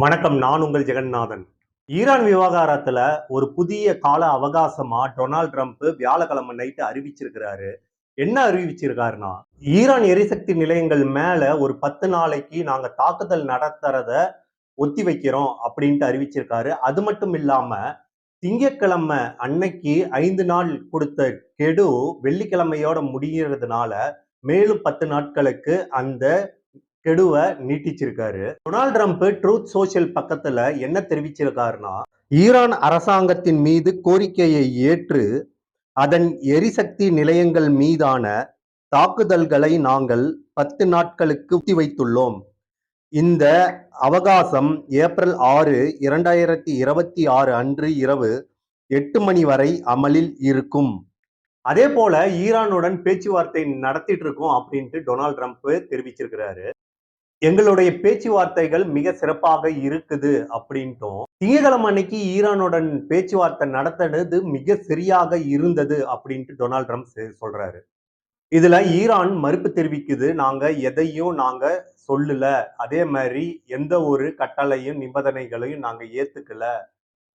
வணக்கம். நான் உங்கள் ஜெகநாதன். ஈரான் விவகாரத்துல ஒரு புதிய கால அவகாசமா டொனால்ட் ட்ரம்ப் வியாழக்கிழமை நைட்டு அறிவிச்சிருக்கிறாரு. என்ன அறிவிச்சிருக்காருன்னா, ஈரான் எரிசக்தி நிலையங்கள் மேல ஒரு 10 நாளைக்கு நாங்க தாக்குதல் நடத்துறத ஒத்தி வைக்கிறோம் அப்படின்ட்டு அறிவிச்சிருக்காரு. அது மட்டும் இல்லாம, திங்கட்கிழமை அன்னைக்கு 5 நாள் கொடுத்த கெடு வெள்ளிக்கிழமையோட முடிகிறதுனால, மேலும் 10 நாட்களுக்கு அந்த கெடுவை நீட்டிச்சிருக்காரு. டொனால்ட் ட்ரம்ப் ட்ரூத் சோஷியல் பக்கத்துல என்ன தெரிவிச்சிருக்காருன்னா, ஈரான் அரசாங்கத்தின் மீது கோரிக்கையை ஏற்று அதன் எரிசக்தி நிலையங்கள் மீதான தாக்குதல்களை நாங்கள் 10 நாட்களுக்கு ஒத்திவைத்துள்ளோம். இந்த அவகாசம் ஏப்ரல் 6, 2026 அன்று இரவு 8 மணி வரை அமலில் இருக்கும். அதே போல ஈரானுடன் பேச்சுவார்த்தை நடத்திட்டு இருக்கோம் அப்படின்ட்டு டொனால்ட் ட்ரம்ப் தெரிவிச்சிருக்கிறாரு. எங்களுடைய பேச்சுவார்த்தைகள் மிக சிறப்பாக இருக்குது அப்படின்ட்டும், திங்கட்கிழமை அன்னைக்கு ஈரானுடன் பேச்சுவார்த்தை நடத்தினது மிக சரியாக இருந்தது அப்படின்ட்டு டொனால்ட் ட்ரம்ப் சொல்றாரு. இதுல ஈரான் மறுப்பு தெரிவிக்குது, நாங்க எதையும் நாங்க சொல்லல, அதே மாதிரி எந்த ஒரு கட்டளையும் நிபந்தனைகளையும் நாங்க ஏத்துக்கல.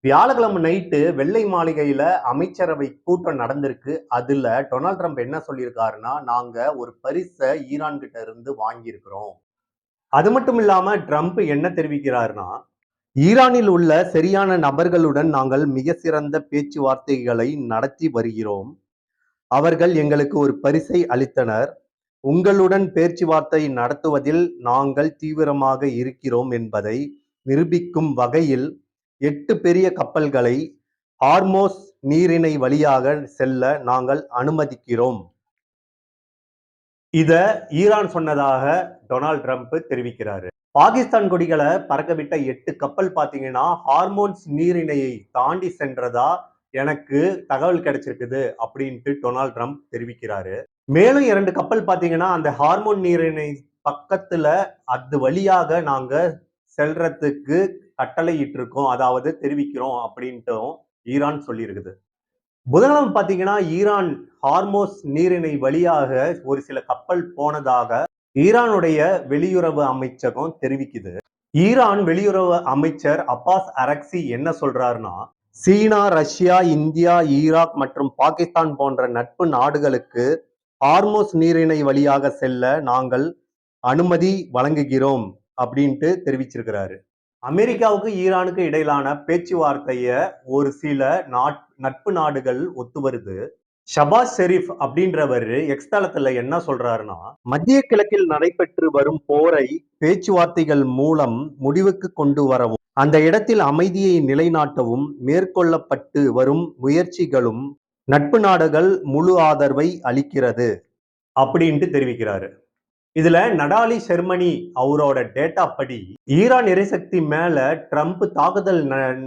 வியாழக்கிழமை நைட்டு வெள்ளை மாளிகையில அமைச்சரவை கூட்டம் நடந்திருக்கு. அதுல டொனால்ட் ட்ரம்ப் என்ன சொல்லியிருக்காருன்னா, நாங்க ஒரு பரிசை ஈரான் கிட்ட இருந்து வாங்கியிருக்கிறோம். அது மட்டும் இல்லாம ட்ரம்ப் என்ன தெரிவிக்கிறார்னா, ஈரானில் உள்ள சரியான நபர்களுடன் நாங்கள் மிக சிறந்த பேச்சுவார்த்தைகளை நடத்தி வருகிறோம். அவர்கள் எங்களுக்கு ஒரு பரிசை அளித்தனர். உங்களுடன் பேச்சுவார்த்தை நடத்துவதில் நாங்கள் தீவிரமாக இருக்கிறோம் என்பதை நிரூபிக்கும் வகையில் 8 பெரிய கப்பல்களை ஹார்மோஸ் நீரிணை வழியாக செல்ல நாங்கள் அனுமதிக்கிறோம். இத ஈரான் சொன்னதாக டொனால்ட் ட்ரம்ப் தெரிவிக்கிறாரு. பாகிஸ்தான் கொடிகளை பறக்கவிட்ட 8 கப்பல் பாத்தீங்கன்னா ஹார்மோன்ஸ் நீரிணையை தாண்டி சென்றதா எனக்கு தகவல் கிடைச்சிருக்குது அப்படின்ட்டு டொனால்ட் ட்ரம்ப் தெரிவிக்கிறாரு. மேலும் 2 கப்பல் பாத்தீங்கன்னா அந்த ஹார்மோன் நீரிணை பக்கத்துல அது வழியாக நாங்க செல்றதுக்கு கட்டளையிட்டு இருக்கோம், அதாவது தெரிவிக்கிறோம் அப்படின்ட்டும் ஈரான் சொல்லியிருக்குது. புதன்கிழமை பாத்தீங்கன்னா ஈரான் ஹார்மோஸ் நீரிணை வழியாக ஒரு சில கப்பல் போனதாக ஈரானுடைய வெளியுறவு அமைச்சகம் தெரிவிக்குது. ஈரான் வெளியுறவு அமைச்சர் அப்பாஸ் அரக்சி என்ன சொல்றாருன்னா, சீனா, ரஷ்யா, இந்தியா, ஈராக் மற்றும் பாகிஸ்தான் போன்ற நட்பு நாடுகளுக்கு ஹார்மோஸ் நீரிணை வழியாக செல்ல நாங்கள் அனுமதி வழங்குகிறோம் அப்படின்ட்டு தெரிவிச்சிருக்கிறாரு. அமெரிக்காவுக்கு ஈரானுக்கு இடையிலான பேச்சுவார்த்தைய ஒரு சில நட்பு நாடுகள் ஒத்து வருது. ஷபாஸ் ஷெரீப் அப்படின்றவர் எக்ஸ் தளத்துல என்ன சொல்றாருன்னா, மத்திய கிழக்கில் நடைபெற்று வரும் போரை பேச்சுவார்த்தைகள் மூலம் முடிவுக்கு கொண்டு வரவும், அந்த இடத்தில் அமைதியை நிலைநாட்டவும் மேற்கொள்ளப்பட்டு வரும் முயற்சிகளும் நட்பு நாடுகள் முழு ஆதரவை அளிக்கிறது அப்படின்ட்டு தெரிவிக்கிறாரு. இதுல நடாலி ஷெர்மனி அவரோட டேட்டா படி ஈரான் எரிசக்தி மேல ட்ரம்ப் தாக்குதல்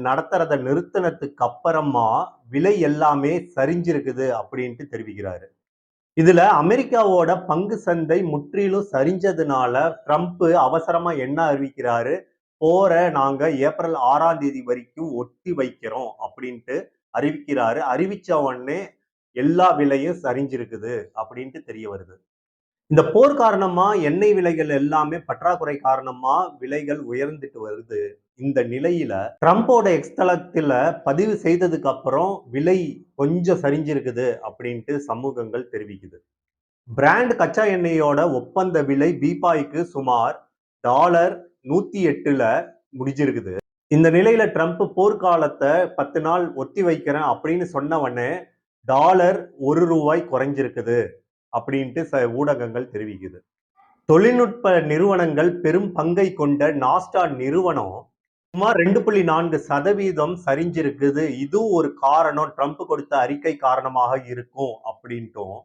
நடத்துறத நிறுத்தினதுக்கு அப்புறமா விலை எல்லாமே சரிஞ்சிருக்குது அப்படின்ட்டு தெரிவிக்கிறாரு. இதுல அமெரிக்காவோட பங்கு சந்தை முற்றிலும் சரிஞ்சதுனால ட்ரம்ப் அவசரமா என்ன அறிவிக்கிறாரு, போற நாங்க ஏப்ரல் 6ஆம் தேதி வரைக்கும் ஒத்தி வைக்கிறோம் அப்படின்ட்டு அறிவிக்கிறாரு. அறிவிச்ச உடனே எல்லா விலையும் சரிஞ்சிருக்குது அப்படின்ட்டு தெரிய வருது. இந்த போர் காரணமா எண்ணெய் விலைகள் எல்லாமே பற்றாக்குறை காரணமா விலைகள் உயர்ந்துட்டு வருது. இந்த நிலையில ட்ரம்போட எக்ஸ் தளத்துல பதிவு செய்ததுக்கு அப்புறம் விலை கொஞ்சம் சரிஞ்சிருக்குது அப்படின்ட்டு சமூகங்கள் தெரிவிக்குது. பிராண்ட் கச்சா எண்ணெயோட ஒப்பந்த விலை பீப்பாய்க்கு சுமார் $108ல முடிஞ்சிருக்குது. இந்த நிலையில ட்ரம்ப் போர்க்காலத்தை 10 நாள் ஒத்தி வைக்கிறேன் அப்படின்னு சொன்ன உடனே $1 குறைஞ்சிருக்குது அப்படின்ட்டு ஊடகங்கள் தெரிவிக்குது. தொழில்நுட்ப நிறுவனங்கள் பெரும் பங்கை கொண்ட நாஸ்டா நிறுவனம் சுமார் 2.4% சரிஞ்சிருக்குது. இதுவும் ஒரு காரணம், ட்ரம்ப் கொடுத்த அறிக்கை காரணமாக இருக்கும் அப்படின்ட்டும்.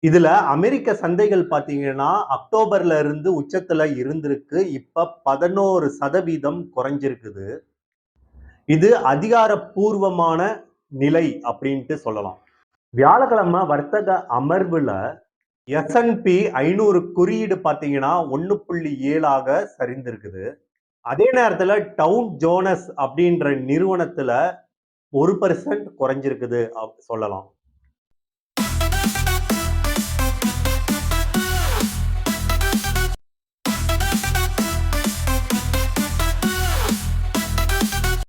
இதுல அமெரிக்க சந்தைகள் பாத்தீங்கன்னா அக்டோபர்ல இருந்து உச்சத்துல இருந்திருக்கு, இப்ப 11% குறைஞ்சிருக்குது. இது அதிகாரப்பூர்வமான நிலை அப்படின்ட்டு சொல்லலாம். வியாழக்கிழமை வர்த்தக அமர்வுல S&P 500 குறியீடு பாத்தீங்கன்னா 1.7 சரிந்திருக்குது. அதே நேரத்துல டவுன் ஜோனஸ் அப்படின்ற நிறுவனத்துல 1% குறைஞ்சிருக்குது சொல்லலாம்.